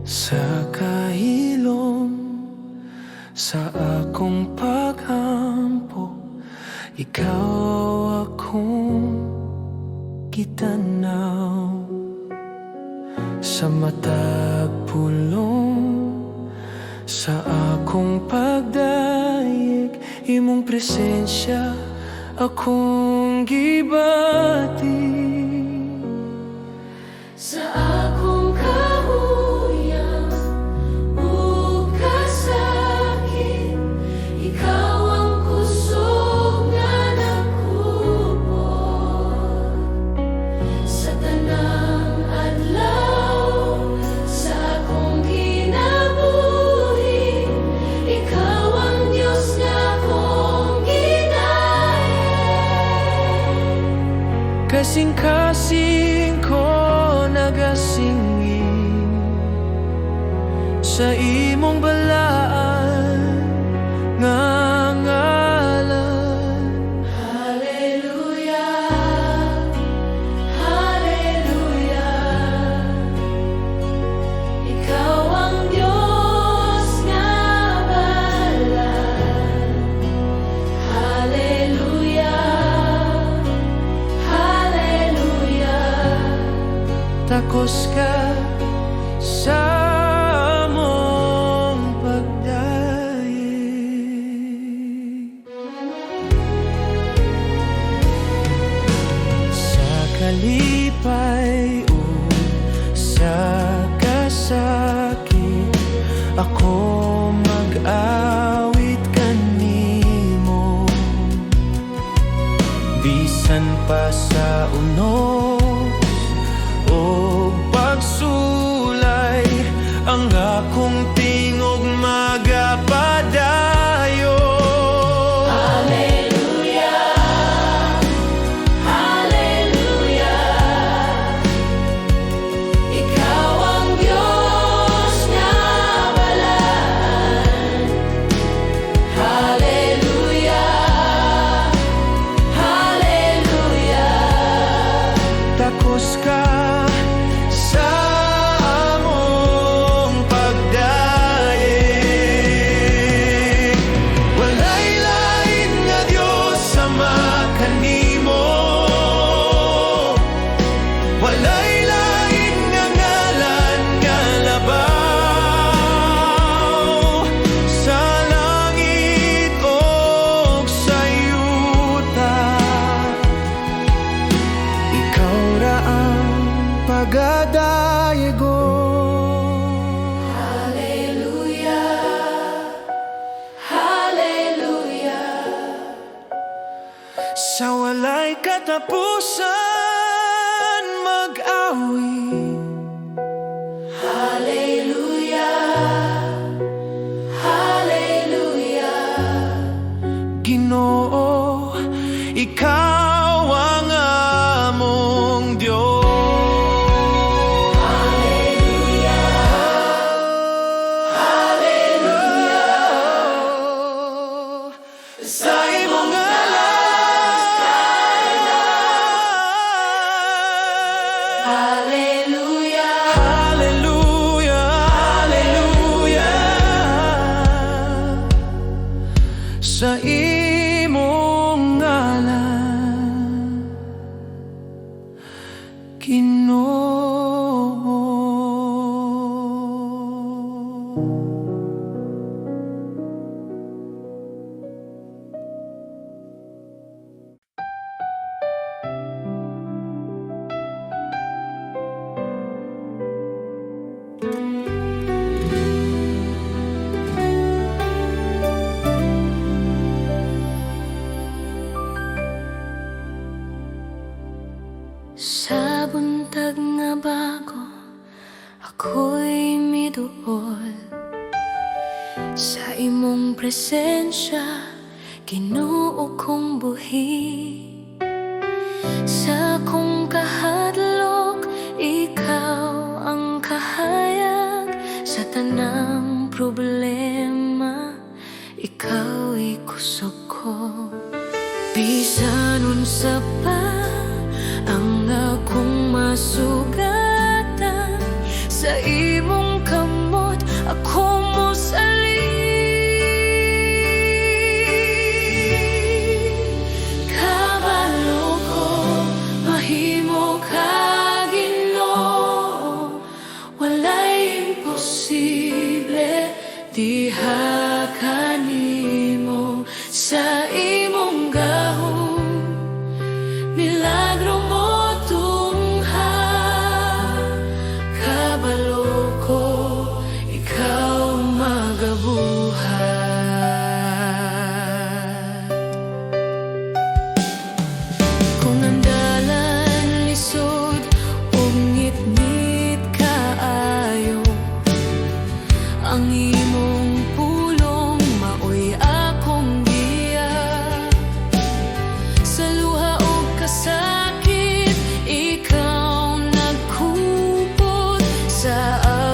Sa kahilom, sa akong paghampo, ikaw akong gitanaw. Sa matag pulong, sa akong pagdayeg, imong presensya akong gibati. Sa akong kahuyang ug kasakit, ikaw ang kusog nga nakupot. Sa tanang adlaw sa akong kinabuhi, ikaw ang Diyos nga akong ginaye. Kasing-kasing ko nagasingin sa imong balaan nga ngalan. Hallelujah, hallelujah. Ikaw ang Diyos nga balaan. Hallelujah, hallelujah. Takos ka sa among pagdayeg. Sa kalipay o sa kasakit, ako mag-awit kanimo. Bisan pa sa unos o pagsulay, ang akong tingog magapadayo. Hallelujah, hallelujah. Ikaw ang Diyos nga balaan. Hallelujah, hallelujah. Takos ka sa among pagdayeg. Walay lain nga Diyos sama kanimo. Walay lain nga ngalan nga labaw sa langit o sa yuta. Ikaw ra ang pagadayego. Hallelujah, hallelujah. Sa walay katapusan mag-awit. Hallelujah, hallelujah. Ginoo, ikaw ang among Diyos. Sa imong ngalan. Hallelujah, Hallelujah, hallelujah. Sa imong ngalan, Ginoo. sa buntag nga bago, ako'y miduol sa imong presensya, Ginoo kong buhi. Sa akong kahadlok, ikaw ang kahayag. Sa tanang problema, ikaw'y kusog ko. Bisan unsa pa ang akong masugatan, sa imong kamay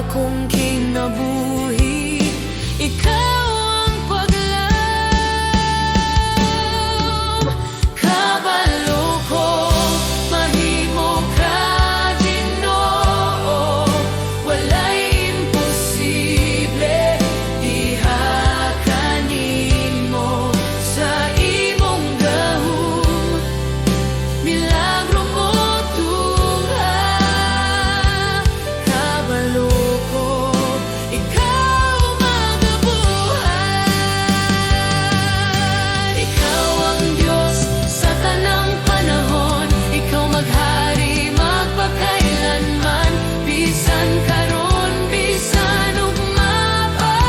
akong kinabuhi, ikaw ang paglaom. Kabalo ko, mahimo ka, Ginoo. Walay imposible, diha kanimo. Sa imong gahom, milagro mo tungha. Kabalo ko, ikaw magabuhat. Ikaw ang Diyos sa tanang panahon. Ikaw maghari magpakailanman. Bisan karon, bisan ugma pa.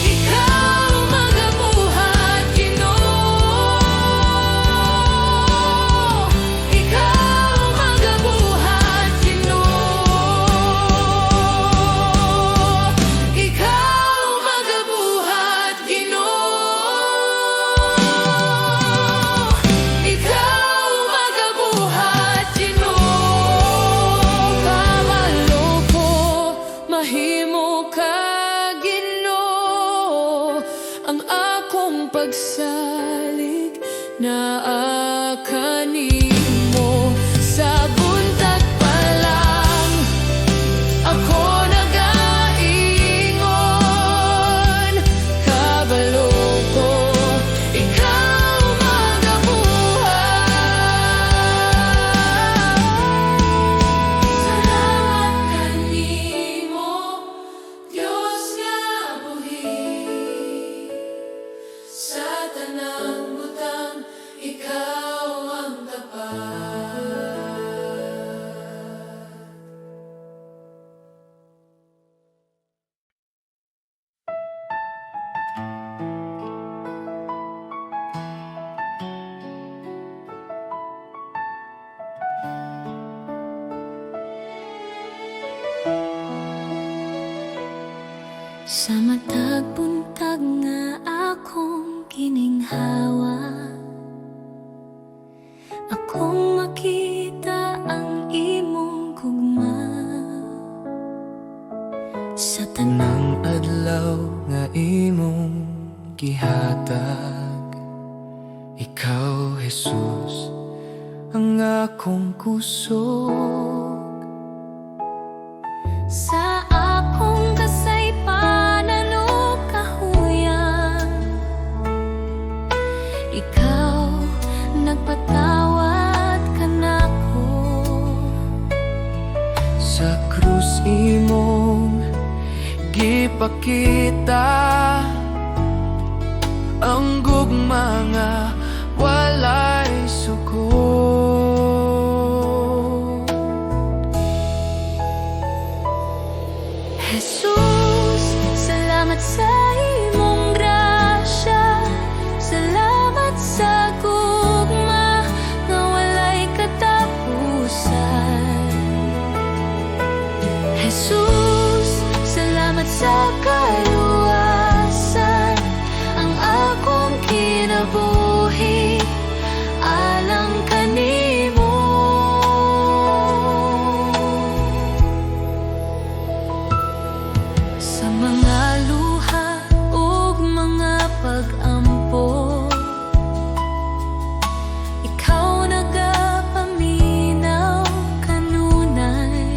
Ikaw magabuhat, Ginoo. Ikaw magabuhat, Ginoo. Ikaw magabuhat, Ginoo. Ikaw magabuhat, Ginoo. Kabalo ko, mahimo ka, Ginoo. Ang akong pagsalig naa kanimo. Sa buntag pa lang ako nagaingon. Kabalo ko, ikaw magabuhat. Salamat kanimo, Diyos nga buhi. Sa tanang butang, ikaw ang tapat. Sa matag buntag nga akong gininghawa, akong makita ang imong gugma. Sa Tanang adlaw nga imong gihatag, ikaw Jesus ang akong kusog. sa akong kasaypanan o kahuyang, ikaw nagpatawad kanako. Sa krus imong gipakita ang gugma nga walay suko. Jesus, salamat sa imong grasya. Salamat sa gugma nga walay katapusan. Jesus, salamat sa kaluwasan. Ang akong kinabuhi alang kanimo. Sa mga luha ug mga pag-ampo, ikaw nagapaminaw kanunay.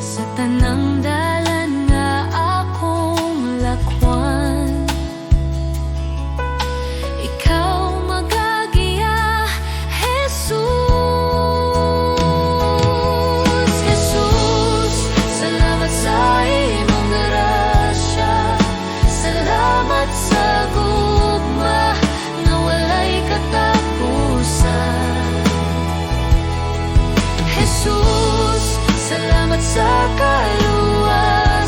Sa tanang dalan nga akong lakwan, ikaw magagiya, Jesus. Jesus, salamat sa imong grasya. Salamat sa gugma nga walay katapusan. Jesus, salamat sa kaluwasan.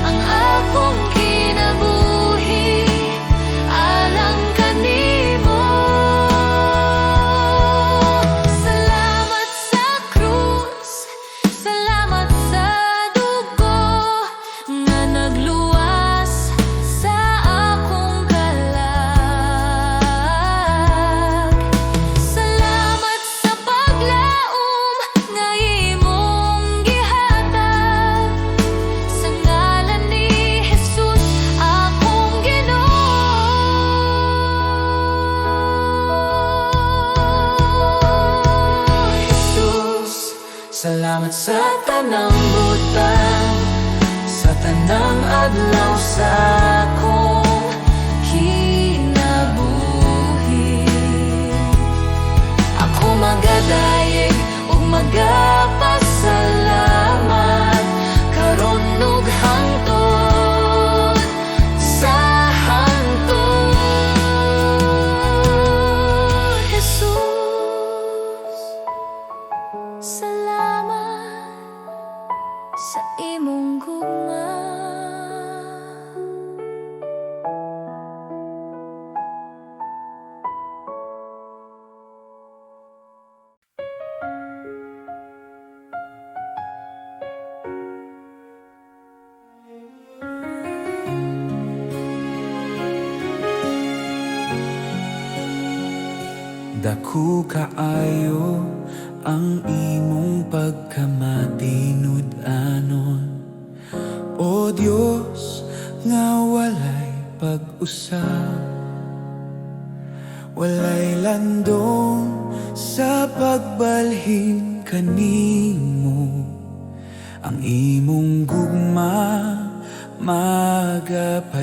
Ang akong kinabuhi alang kanimo. Salamat sa krus, salamat sa dugo nga nagluwas sa akong kalag. Salamat sa paglaom nga Salamat sa tanang butang, sa tanang adlaw sa akong kinabuhi. Ako magadayeg ug magapasalamat karon ug hangtod sa hangtod. Jesus, salamat sa imong gugma. Dako kaayo ang imong pagkamatinud-anon, O Dios nga walay pag-usab, walay landong sa pagbalhin kanimo. Ang imong gugma magapadayon.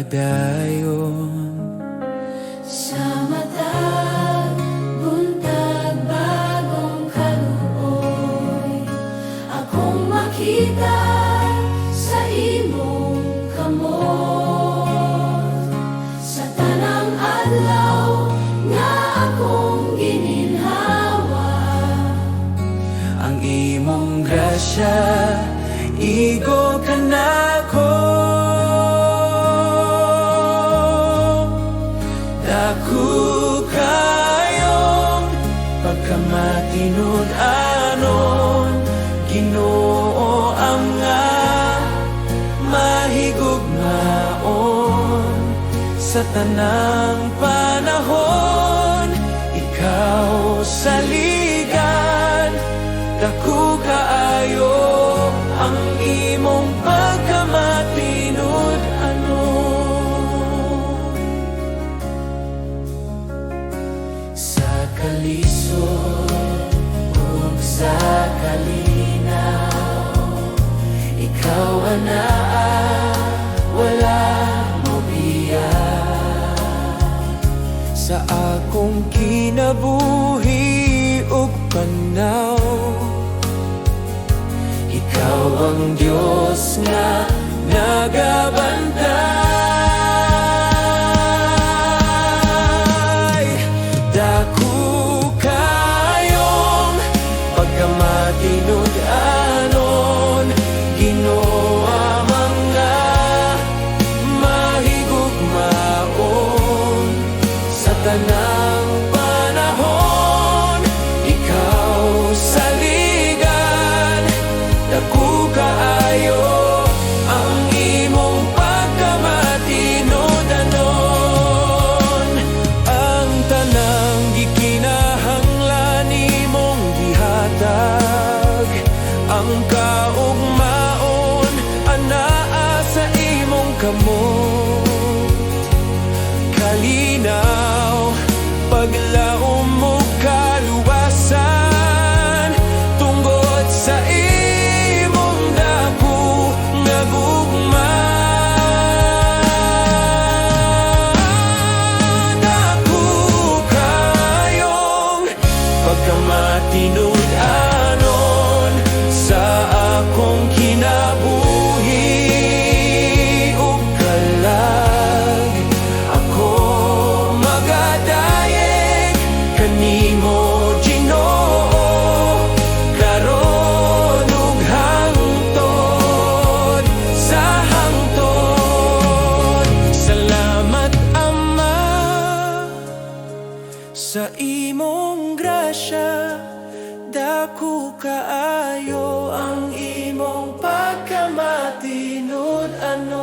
Sa matag buntag bagong kaluoy, akong makita sa imong kamot. Sa tanang adlaw nga akong gininhawa, Ang imong grasya igo kanako. Dako kayong pagkamatinud-anon, Ginoo ang nga mahigugmaon. Sa tanang panahon, ikaw saligan. Dako kaayo ang imong pagkamatinud-anon. Sa kalisod ug sa kalinaw, ikaw anaa, wala mo biya. Sa akong kinabuhi ug panaw, ikaw ang Diyos nga nagabantay. Dako kayong pagkamatinud-anon, Ginoo ang nga mahigugmaon. Sa tanang panahon, ikaw saligan. Dako kaayo ang imong pagkamatinud-anon. Ang tanang gikinahanglan nimong gihatag, ang kaugmaon anaa sa imong kamot. Kalinaw, paglaom mo kaluwasan, tungod sa imong dako nga gugma. Dako kayong pagkamatinud-anon, sa akong kinabuhi ug kalag. Ako magadayeg kanimo, Ginoo, karon ug hangtod sa hangtod. Salamat Ama sa imong grasya. Dako kaayo ang imong pagkamatinud-anon.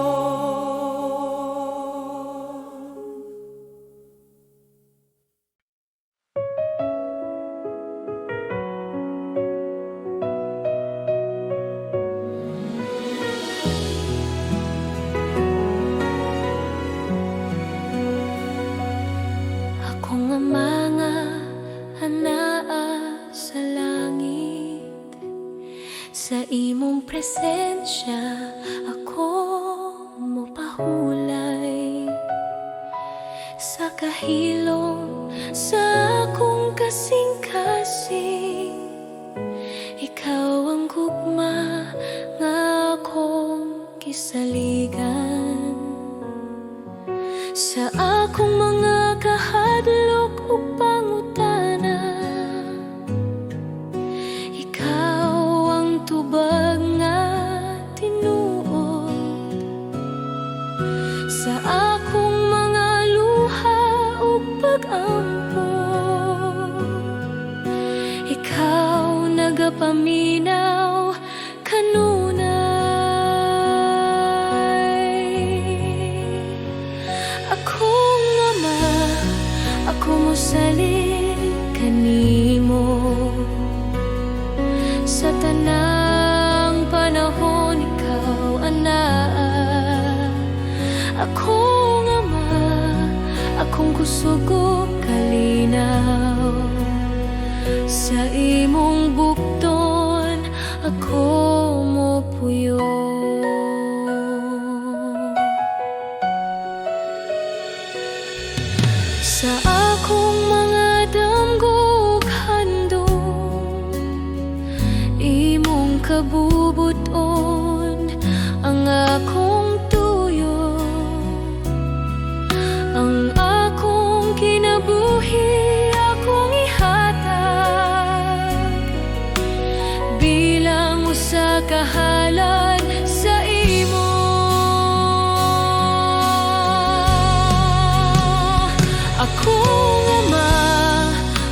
ako nga mga anaa sa langit, Sa imong presensya ako mopahulay. Sa kahilom sa akong kasing-kasing, ikaw ang gugma nga akong kisaligan. Sa akong mga kahadlok ug pangutana, ikaw ang tubag nga tinuod. Sa akong mga luha ug pag-ampo, ikaw nagapaminaw kanunay. Akong ama, ako mosalig kanimo. Sa tanang panahon ikaw anaa. Akong ama, akong kusog ug kalinaw. Sa imong bukton ako mopuyo. Sa akong mga damgo ug handom, imong kabubuton ang akong tuyo. Ang akong kinabuhi akong ihatag bilang usa ka halad sa imo. Akong ama,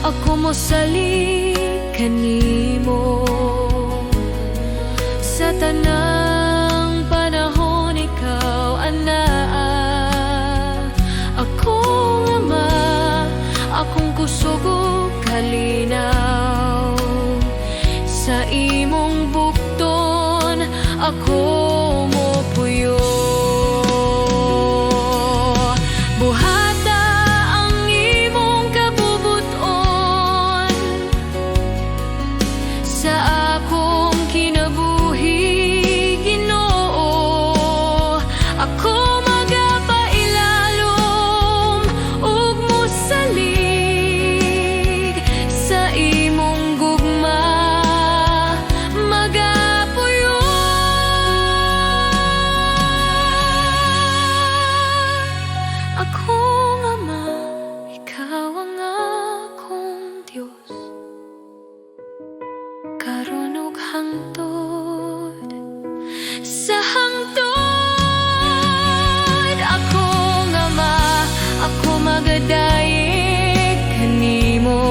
ako mosalig kanimo. Sa tanang panahon ikaw anaa. Akong ama, akong kusog ug kalinaw. Sa imong bukton ako mopuyo. Buhata ang imong kabubuton sa akong kinabuhi, Ginoo. Ako magapailalom ug mosalig sa imong gugma, magapuyo. Akong ama, ikaw ang akong Diyos, karon ug hangtod sa hangtod. Akong ama, ako magadayeg kanimo.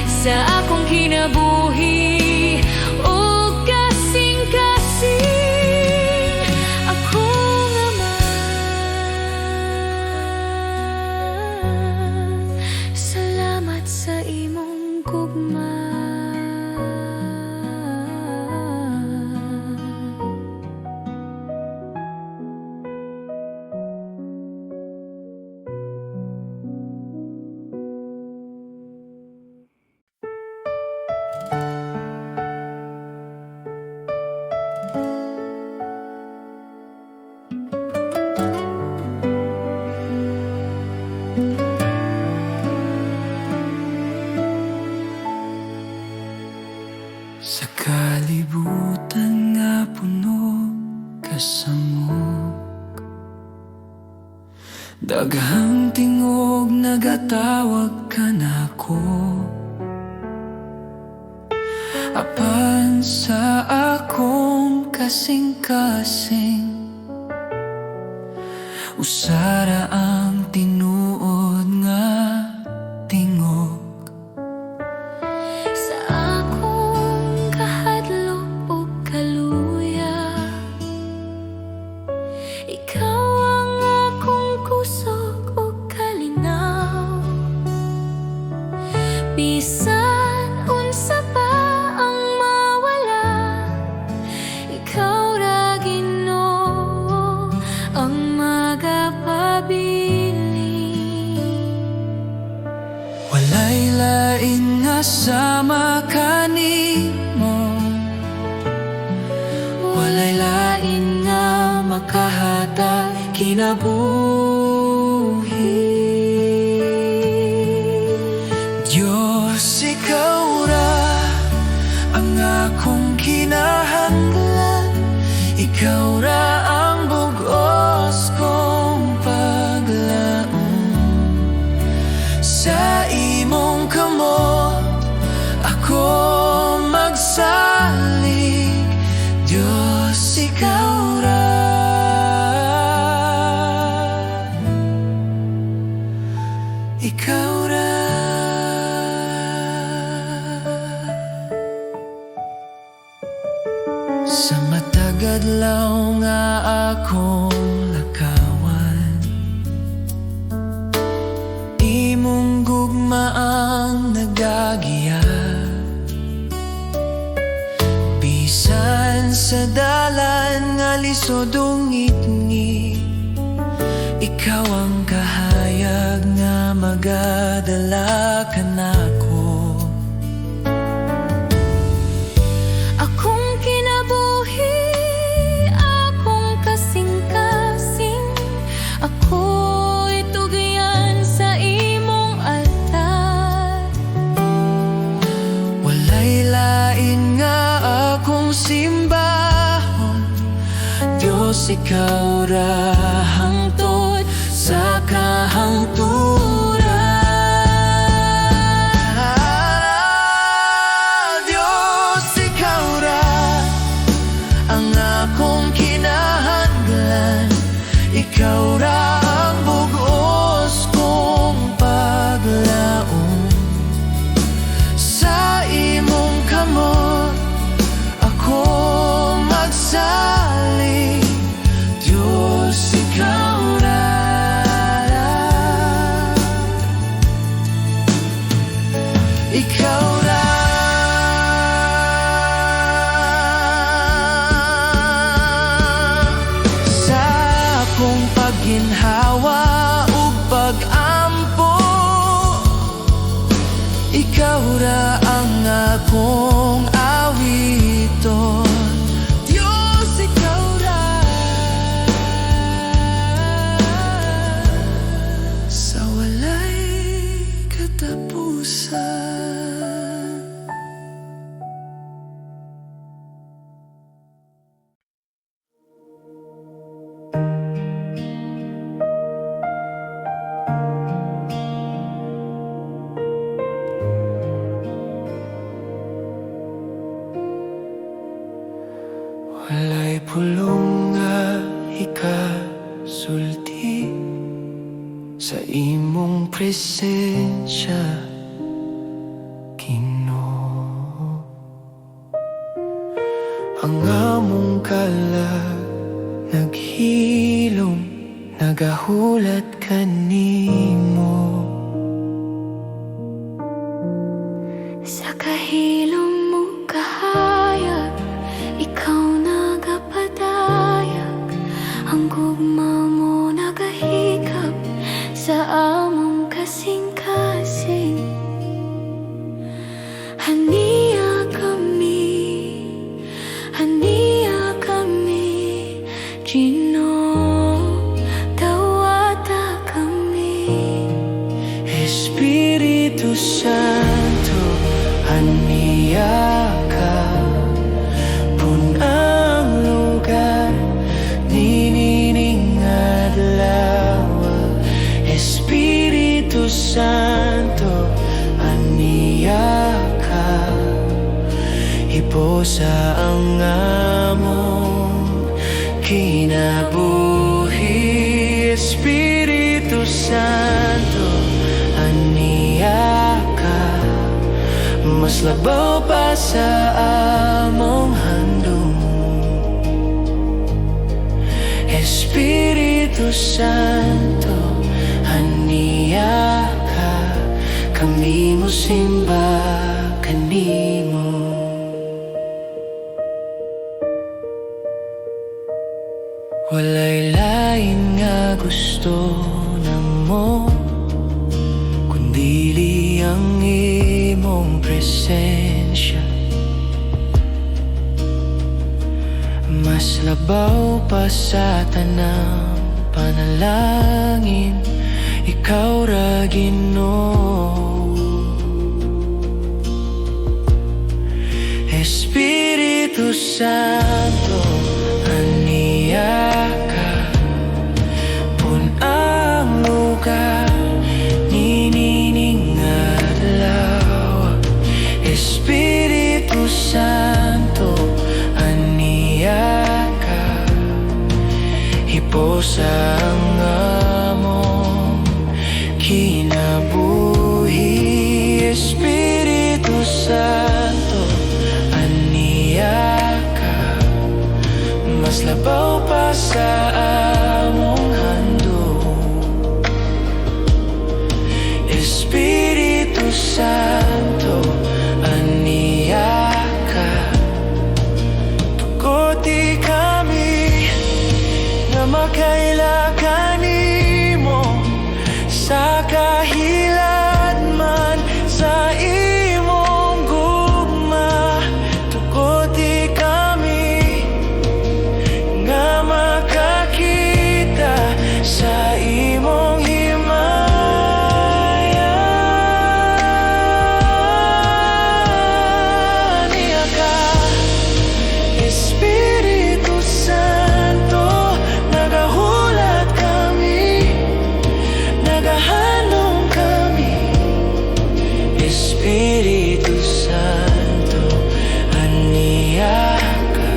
Sa akong kinabuhi ug kasing-kasing, akong ama. Salamat sa imong gugma. Sa kalibutan nga puno kasamok, daghang tingog nagatawag ka nako. Apan sa akong kasing-kasing, usara ang tinuod nga tingog. Sa akong kahadlok ug kaluya, ikaw ang akong kusog ug kalinaw. Bisan unsa pa ang mawala, ikaw ra Ginoo ang magapabi. ta kinabuhi. Diyos, ikaw ra ang akong kinahanglan, ikaw ra ang bugos kong paglaom. Sa imong kamot ako magsalig, Diyos, ikaw ra. Ikaw ra. Sa matagadlaw nga akong lakawan, imong gugmaang nagagiya. Bisan sa dalan nga lisod ungit-ngit, ikaw ang kahayag nga magadala kanako. Akong kinabuhi, akong kasing-kasing, ako'y tugyan sa imong altar. Walay lain nga akong simbahon, Diyos, ikaw ra hangtod sa kahangturan. Diyos, ikaw ra ang akong kinahanglan, ikaw ra ang bugos kong paglaom. Sa imong kamot ako magsalig, Diyos, ikaw ra. Ikaw ra. Sa akong pagginhawa ug pag-ampo, ikaw ra ang akong awiton. Diyos, ikaw ra. Sa walay katapusan. Walay pulong nga ikasulti sa imong presensya, Ginoo. Ang among kalag naghilom, nagahulat kanimo. Sa kahilom mo kahayag, ikaw nagapadayag, ang gugma mo nagahikap sa among kasing-kasing. Haniya kami, Ginoo, dawata kami. Espiritu Santo, haniya ka, punang lugar, ninining adlaw. Espiritu Santo, haniya ka, iposa ang among kinabuhi. Espiritu Santo, haniya ka, mas labaw pa sa among handom. Espiritu Santo, haniya ka, kami mo simba kanimo. Walay lain nga gusto namo, kundili ang imong presensya. Mas labaw pa sa tanang panalangin, ikaw ra Ginoo. Espiritu Santo, aniya ka, punang lugar, ninining adlaw. Espiritu Santo, aniya ka, hiposa ang among kinabuhi. Espiritu Santo, aniya ka, mas labaw pa sa among handog. Espiritu Santo, aniya ka, tuguti kami nga makaila kanimo sa kahilad man sa imong gugma. Tuguti kami nga makakita sa imong himaya. Niya ka, Espiritu Santo, nagahulat kami, nagahanong kami. Espiritu Santo, aniya ka,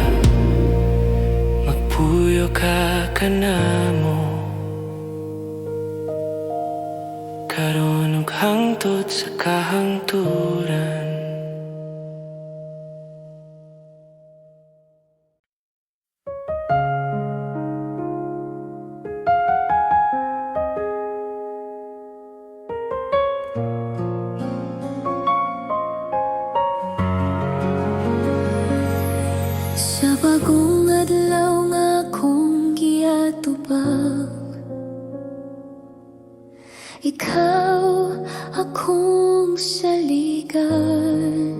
magpuyo ka kanamo, karon ug hangtod sa kahangturan. Sa bagong adlaw nga akong giatubang, ikaw akong saligan.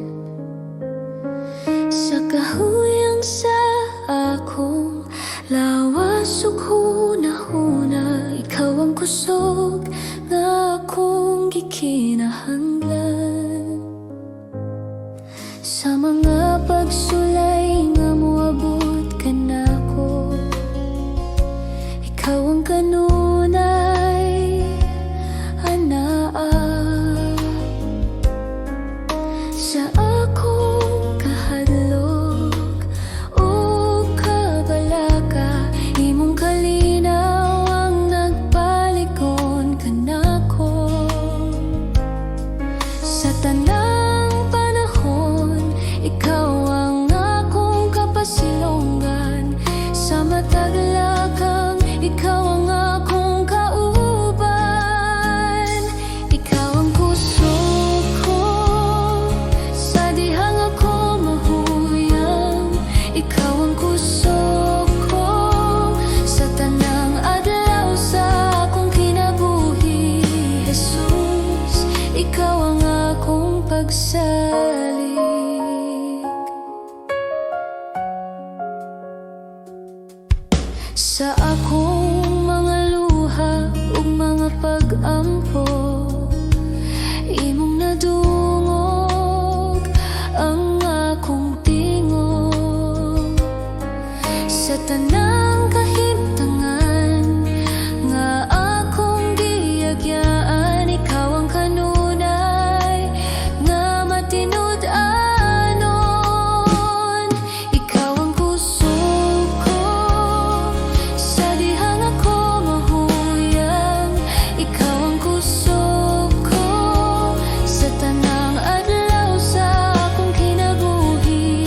Sa kahuyang sa akong lawas ug hunahuna, ikaw ang kusog nga akong gikinahanglan. Sa mga pagsulay nga moabot ka nako, ikaw ang kanunay anaa. Sa akong kahadlok o kabalaka, imong kalinaw ang nagpalikon ka nako. Sa tanang panahon, ikaw ang akong kapasilongan. Sa matag lakang, ikaw ang akong kauban. Ikaw ang kusog ko sa dihang ako mahuyang. Ikaw ang kusog ko sa tanang adlaw sa akong kinabuhi. Jesus, ikaw ang akong pagsalig. Sa akong mga luha ug mga pag-ampo, imong nadungog ang akong tingog. Sa tanang kahimtangan nga akong giyagyaan, ikaw ang kanunay nga matinud-anon. Ikaw ang kusog ko sa dihang ako mahuyang. Ikaw ang kusog ko sa tanang adlaw sa akong kinabuhi.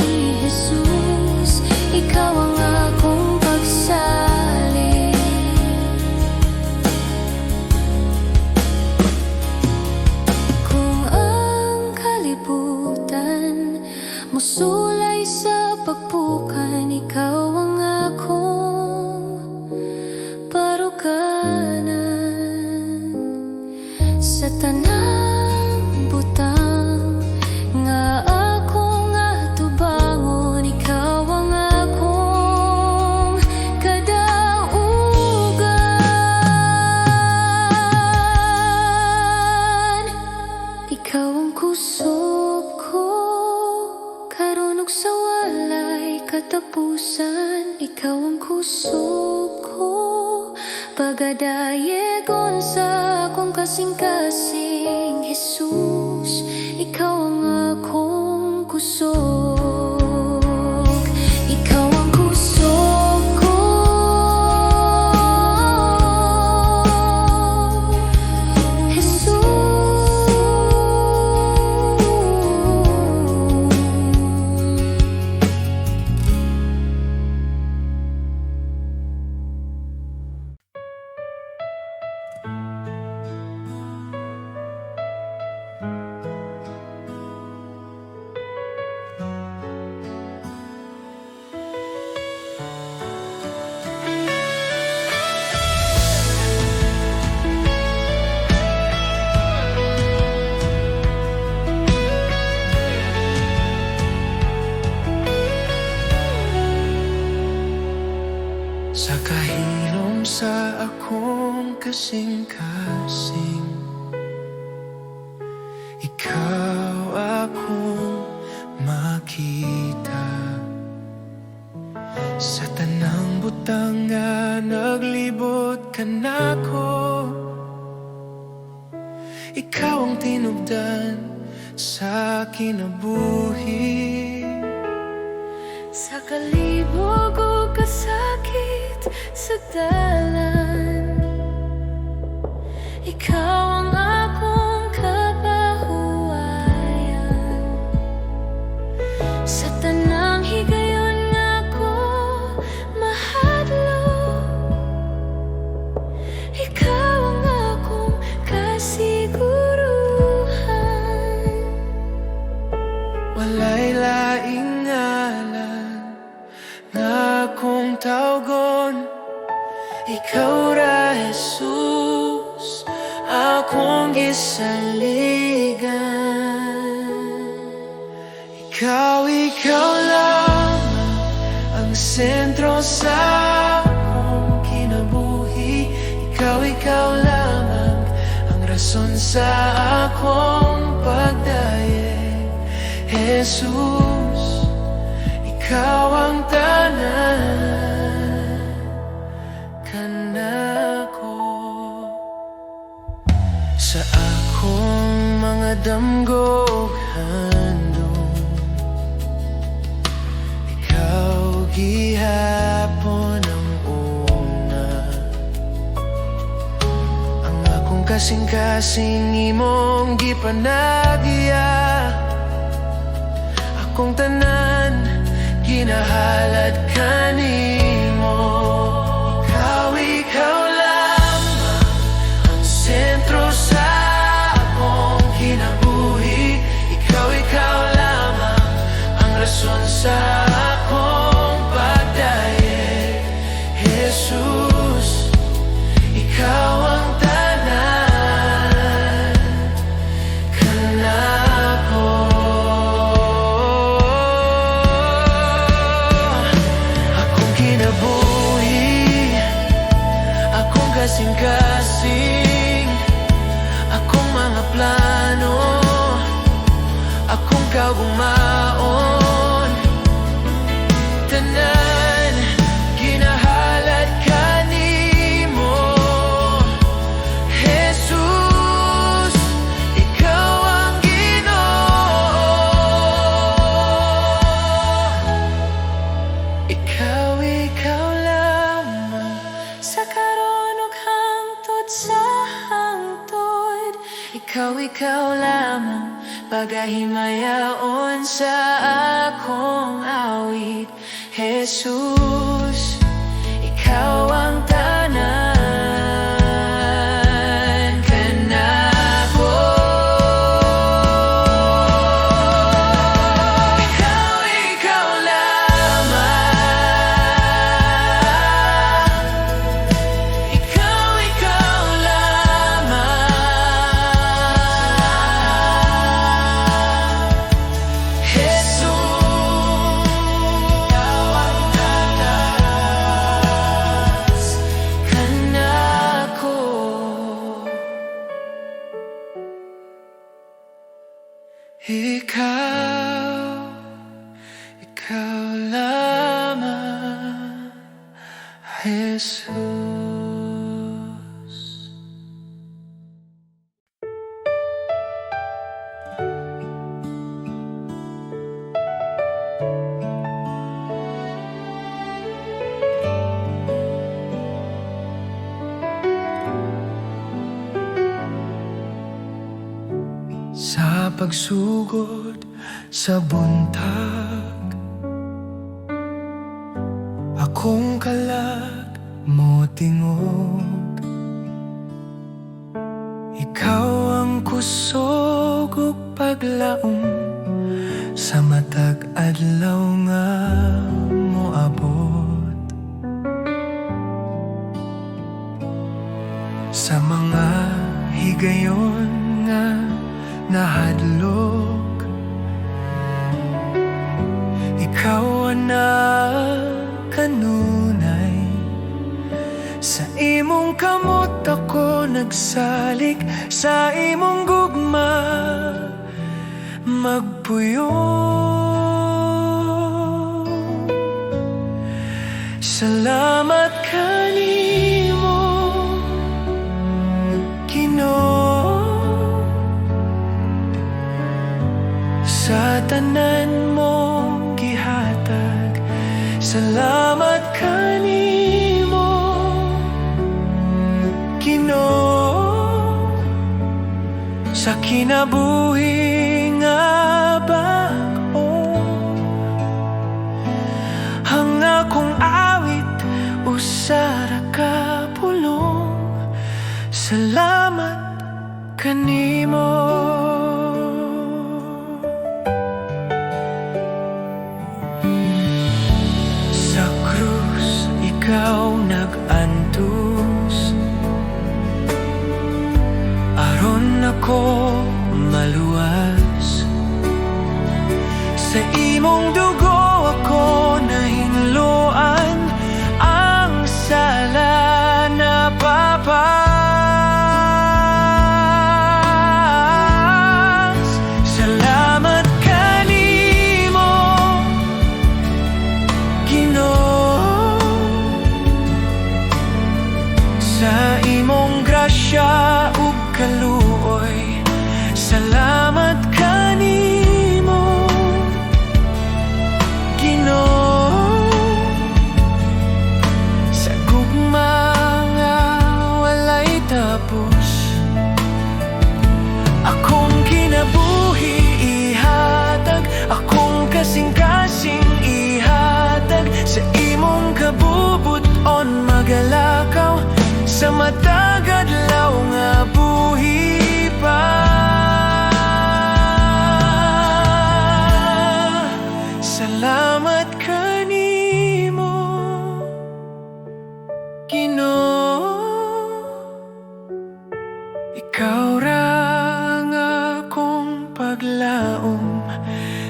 Jesus, ikaw ang akong pagsalig. Kung ang kalibutan musulay sa pagpukan, ikaw ang akong parukanan. Sa tanang butang nga akong atubangon, ikaw ang akong Sulok sa walay katapusan, ikaw ang kusog ko. Pagadayegon sa akong kasing-kasing Jesus, ikaw ang akong kusog. Ikaw ang kusog ko. Jesus. Sa kahilom sa akong kasing-kasing, ikaw akong makita. Sa tanang butang nga naglibot ka nako, ikaw ang tinubdan sa kinabuhi. Sa kalibog o kasakit sa dalan, ikaw ang akong kapahuwayan. Sa tanang higayon nga ko mahadlok, ikaw ang akong kasiguruhan. Walay laing ngalan nga akong tawgon, ikaw ra Jesus, akong gisaligan. Ikaw lamang ang sentro sa akong kinabuhi. Ikaw lamang ang rason sa akong pagdaye. Jesus, ikaw ang tanan kanako. Sa akong mga damgog handong, ikaw gihapon ang una. Ang akong kasing-kasing imong gipanagya, akong tanan ginahalad kanimo. Ikaw lamang ang sentro sa akong kinabuhi. Ikaw lamang ang rason sa akong pagdaye. Jesus, ikaw ang tanan kanako. Akong kinabuhi, akong kasing-kasing, akong mga plano, akong kaugmaon, tanan ginahalad kanimo. Jesus, ikaw ang Ginoo. Ikaw lamang Sa karon ug hangtod sa hangtod, ikaw lamang pagahimayaon sa akong awit. Jesus, ikaw ang tanan kanako. Ikaw lamang, ikaw lamang. Jesus, ikaw ang tanan ikaw lamang, Jesus. Sa pagsugod sa buntag, akong kalag mo tingog. Ikaw ang kusog ug paglaom sa matag adlaw nga moabot. Sa mga higayon nga nahadlok, ikaw na kanunay. Sa imong kamot ako nagsalig, sa imong gugma magpuyo. Salamat kanimo, Ginoo, sa tanan mong gihatag. Salamat kanimo, Ginoo, sa kinabuhi nga bag-o. Ang akong awit usara ka pulong. Salamat kanimo. Ikaw nag-antos aron ako maluwas. Sa imong dugo ako nahinluan, ang sala na papas. Salamat kanimo, Ginoo, sa imong grasya ug kaluoy. Salamat kanimo, Ginoo, sa gugma nga walay tapos. Akong kinabuhi ihatag, akong kasing-kasing ihatag. Sa imong kabubuton magalakaw, sa matag adlaw nga buhi pa. Salamat kanimo, Ginoo, ikaw ra ang akong paglaom.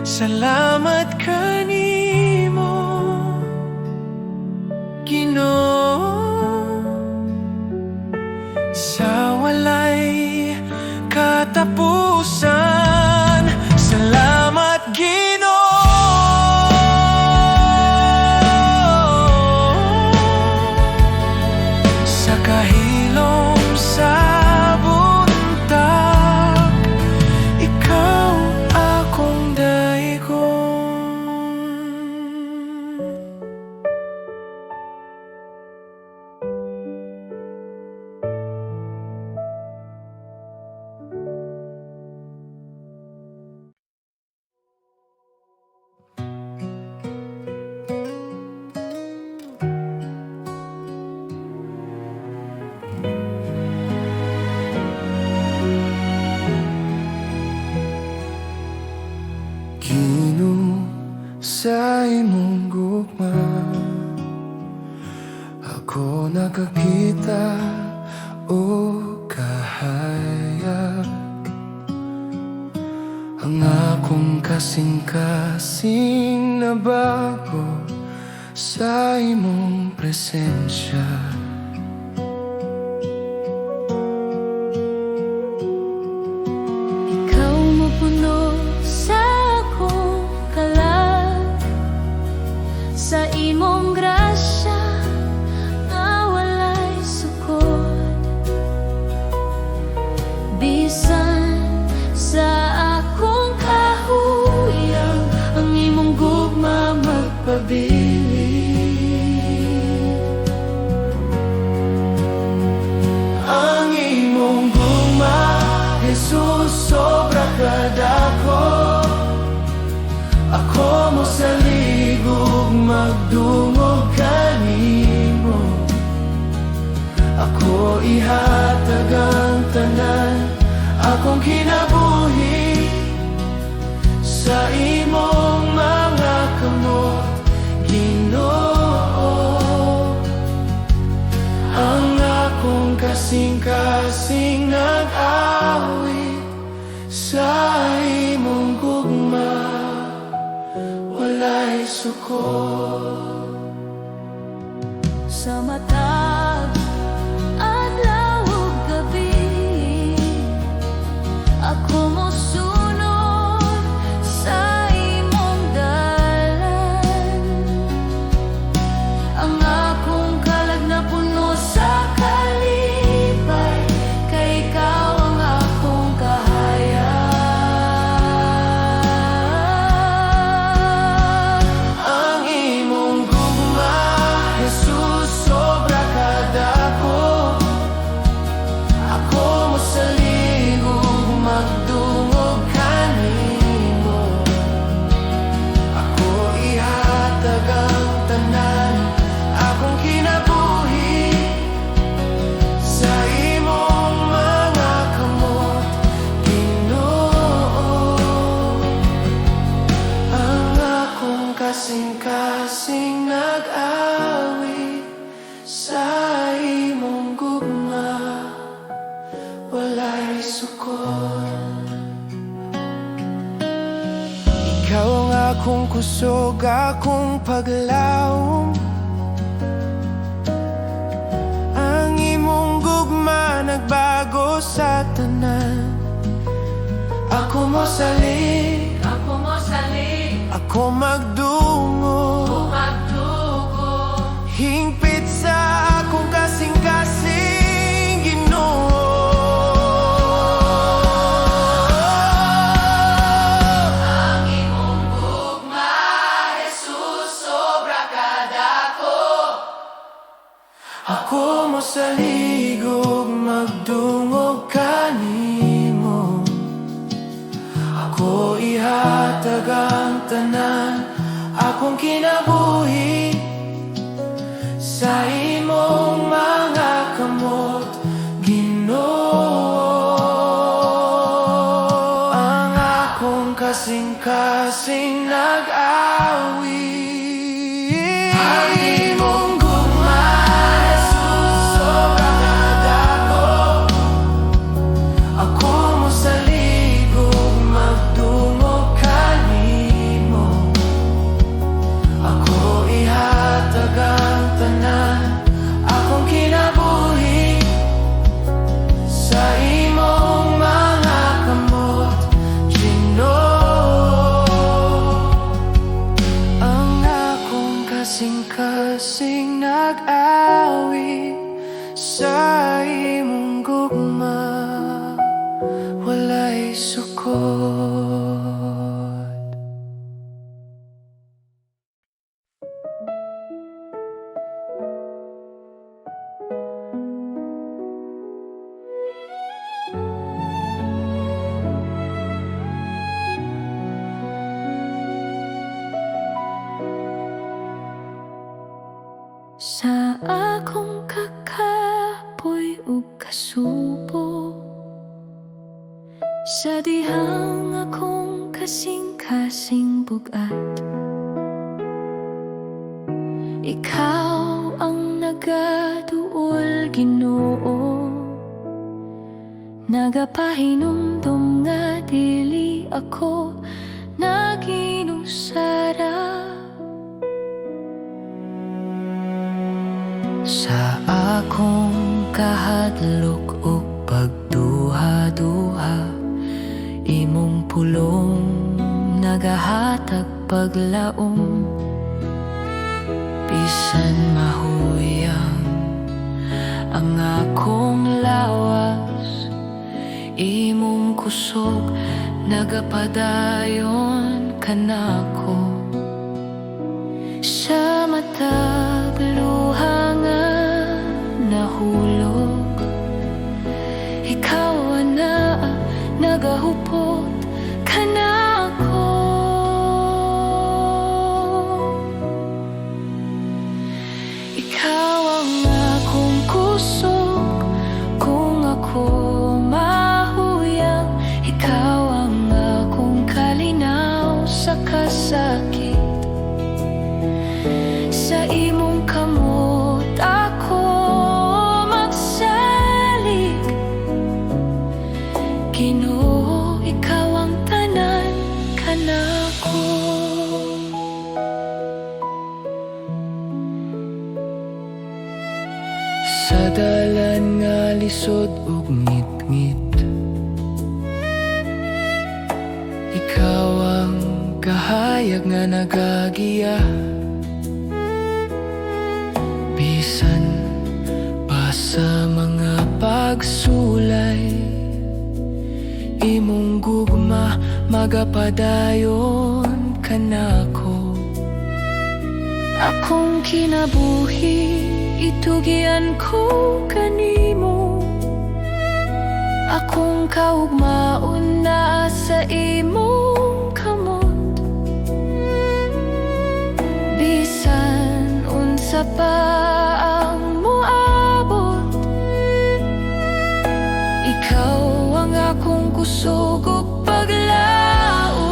Salamat kanimo, Ginoo, sa walay katapusan. Salamat Ginoo, sa kahilom sa buntag. Ikaw akong daigon. Ginoo, sa imong gugma ako nakakita o kahayag. Ang akong kasing-kasing na bago sa imong presensya. Ikaw mapuno sa akong kalag, sa imong grasya nga walay sukod. Bisan sa akong kahuyang ang imong gugma magpabilin. Ang imong gugma, Jesus, sobra kadako. Ako mo sa ligog magdungog kanimo. Ako ihatag ang tanan akong kinabuhi sa imong mga kamot, Ginoo. Ang akong kasing-kasing nag-awit sa imong gugma, walay sukod. Sa matag adlaw ug gabi, ako mosunod sa imong dalan. Ang akong kalag na puno sa kalipay, kay ikaw ang akong kahayag. Ang imong gugma, Jesus, sobra kadako. Ako mo sa ligog magdungog kanimo. Ako ihatag ang tanan akong kinabuhi sa imong mga kamot, Ginoo. Ang akong kasing-kasing nag-awit sa imong gugma, walay sukod. Ikaw ang akong kusog, akong paglaom. Ang imong gugma nagbago sa tanan. Ako mo salig, ako magdungo, hingpit sa akong kasing-kasing, Ginoo. Ang imong gugma, Jesus, sobra kadako. Ako mo sa ligog magdungog kanimo. Ako ihatag ang tanan akong kinabuhi sa imong mga kamot, Ginoo. Ang akong kasing-kasing nag-awit. Ang imong gugma, Jesus, sobra kadako. Ako mo sa ligog magdungog kanimo. Ako ihatag ang tanan akong kinabuhi sa imong mga kamot, Ginoo. Ang akong kasing-kasing nag-awit sa imong gugma, walay sukod. Sa akong kakapoy ug kasubo, sa dihang akong kasing-kasing bugat, ikaw ang nagaduol, Ginoo. Nagapahinumdum nga dili ako naginusara. Sa akong kahadlok ug pagduha-duha, imong pulong nagahatag paglaom. bisan mahuyang ang akong lawas, imong kusog nagapadayon kanako. Sa matag luha nga nahulog, ikaw na nagahupot kanako. Ikaw ang akong kusog kung ako mahuyang, ikaw ang akong kalinaw sa kasakit. Sa imong kamot ako magsalig, Ginoo, ikaw ang tanan kanako. Sa dalan nga lisod ug ngit-ngit, ikaw ang kahayag nga nagagiya. Bisan pa sa mga pagsulay, imong gugma magapadayon kanako. Akong kinabuhi itugian ko kanimo, akong kaugmaon na sa imong kamot. Bisan unsa pa ang moabot, ikaw ang akong kusog ug paglaom.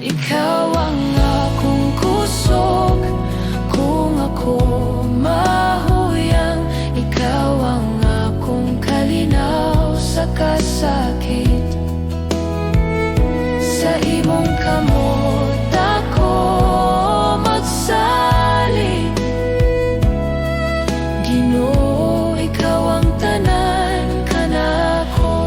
Ikaw ang akong kusog kung ako mahuyang, ikaw ang akong kalinaw sa kasakit. Sa imong kamot ako magsalig, Ginoo, ikaw ang tanan kanako.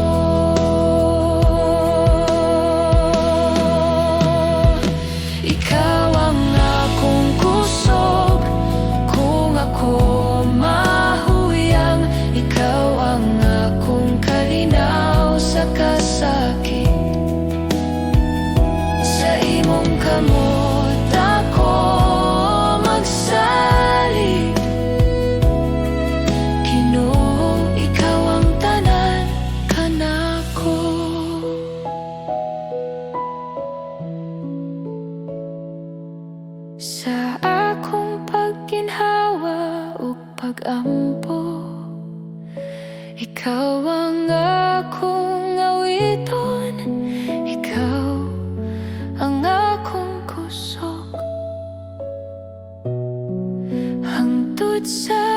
Ikaw ang akong kusog kung ako mahuyang, ikaw ang akong kalinaw sa kasakit. Sa imong kamot ako magsalig, Ginoo, ikaw ang tanan kanako. Sa akong pagginhawa ug pag-ampo, ikaw ang akong awiton, ikaw ang akong kusog hangtod sa